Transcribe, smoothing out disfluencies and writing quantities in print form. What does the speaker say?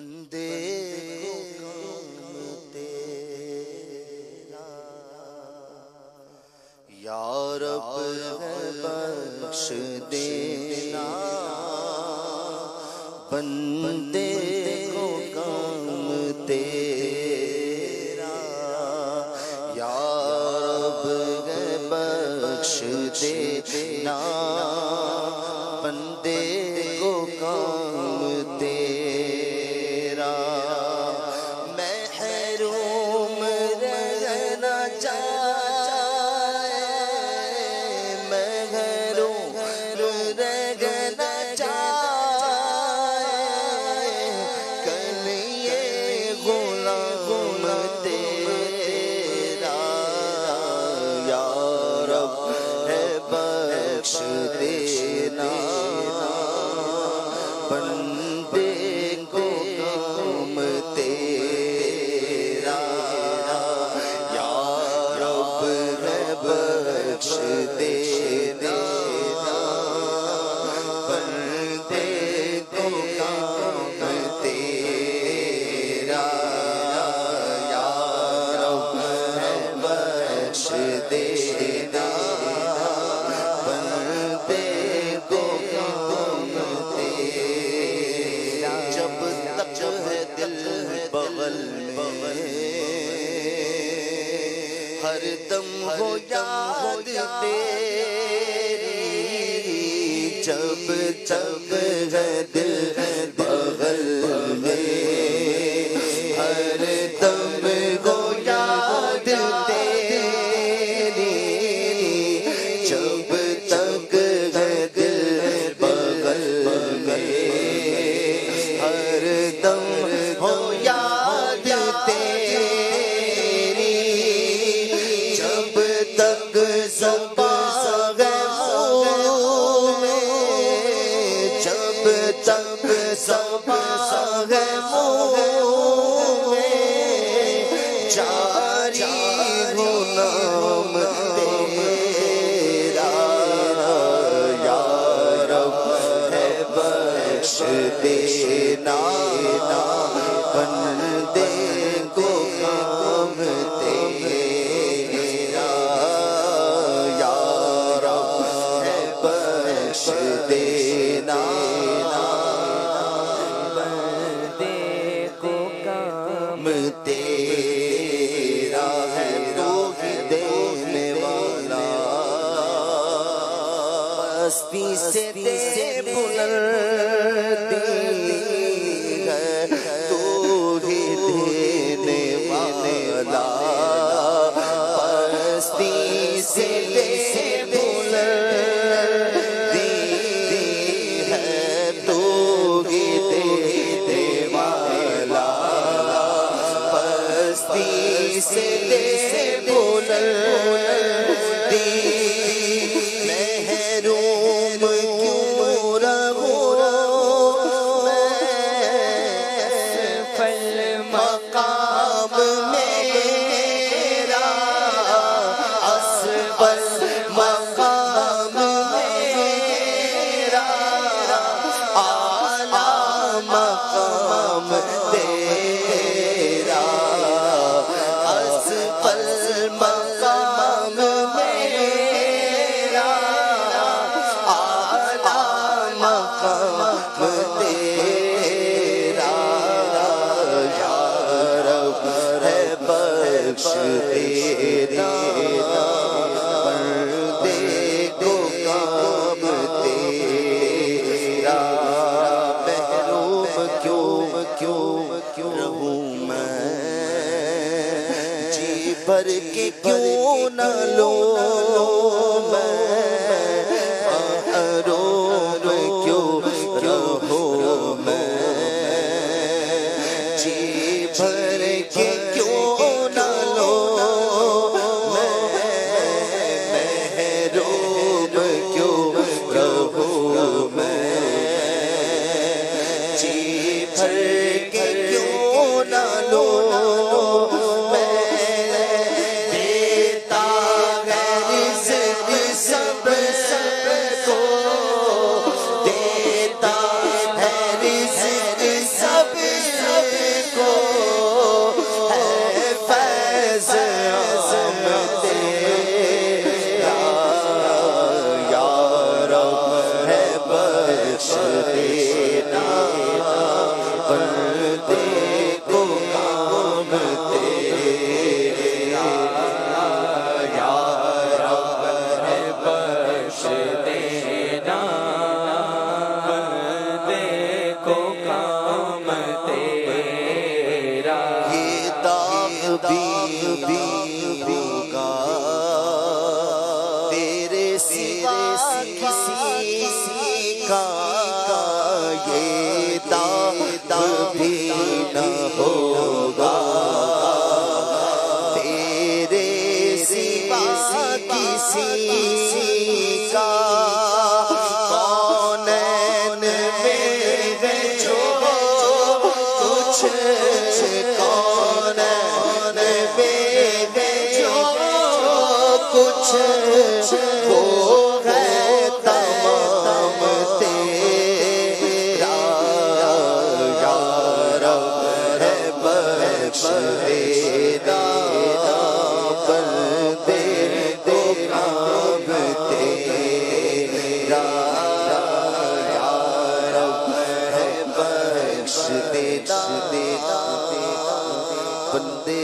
بندے کو کام تیرا یا رب ہے بخش دینا، بندے کو کام تیرا یا رب ہے بخش دینا، بندے کو کام تیرا محروم رہنا چاہے، محروم رہنا چاہے، کل یہ غلام تیرا یا رب ہے بخش دینا، بندے کو کام تیرا یا رب ہے بخش دینا، بندے کو کام تیرا یا رب ہے بخش دینا، بندے کو کام تیرا جب تک ہے دل بغل میں ہر دم ہو یاد تیری، جب تک ہے دل بغل میں ہر دم ہو یاد تیری، جب تک ہے دل بغل میں ہر دم ہو یاد تیری، جب تک زبان ہے منہ میں، جب تک زبان ہے منہ میں، جاری ہو نام تیرا یا رب ہے بخش دینا، بندے کو کام تیرا یا رب ہے بخش دینا، بندے کو کام تیرا ہے تو ہی دینے والا، پستی سے تیرے بلندی ہے تو ہی دینے والا، پستی سے تیرے بلندی ہے تو ہی دینے والا، پستی سے تیرے بلندی، محروم کیوں رہوں میں فل مقام میرا، اسفل مقام میرا، اعلیٰ مقام تیرا، اسفل مقام میرا، اعلیٰ مقام تیرا یا رب ہے بخش دینا، بندے کو کام تیرا، محروم کیوں رہوں میں، جی بھر کے کیوں نہ لوں میں، محروم کیوں رہوں میں، جی بھر کے کیوں نہ لوں میں، محروم کیوں رہوں میں، جی بھر کے کیوں نہ لوں میں، دیتا ہے رزق کسی کا کونین میں جو کچھ کونین میں جو کچھ وہ ہے تمام تیرا یا رب ہے بخش دینا بندے کو کام تیرا یا رب ہے بخش دینا بندے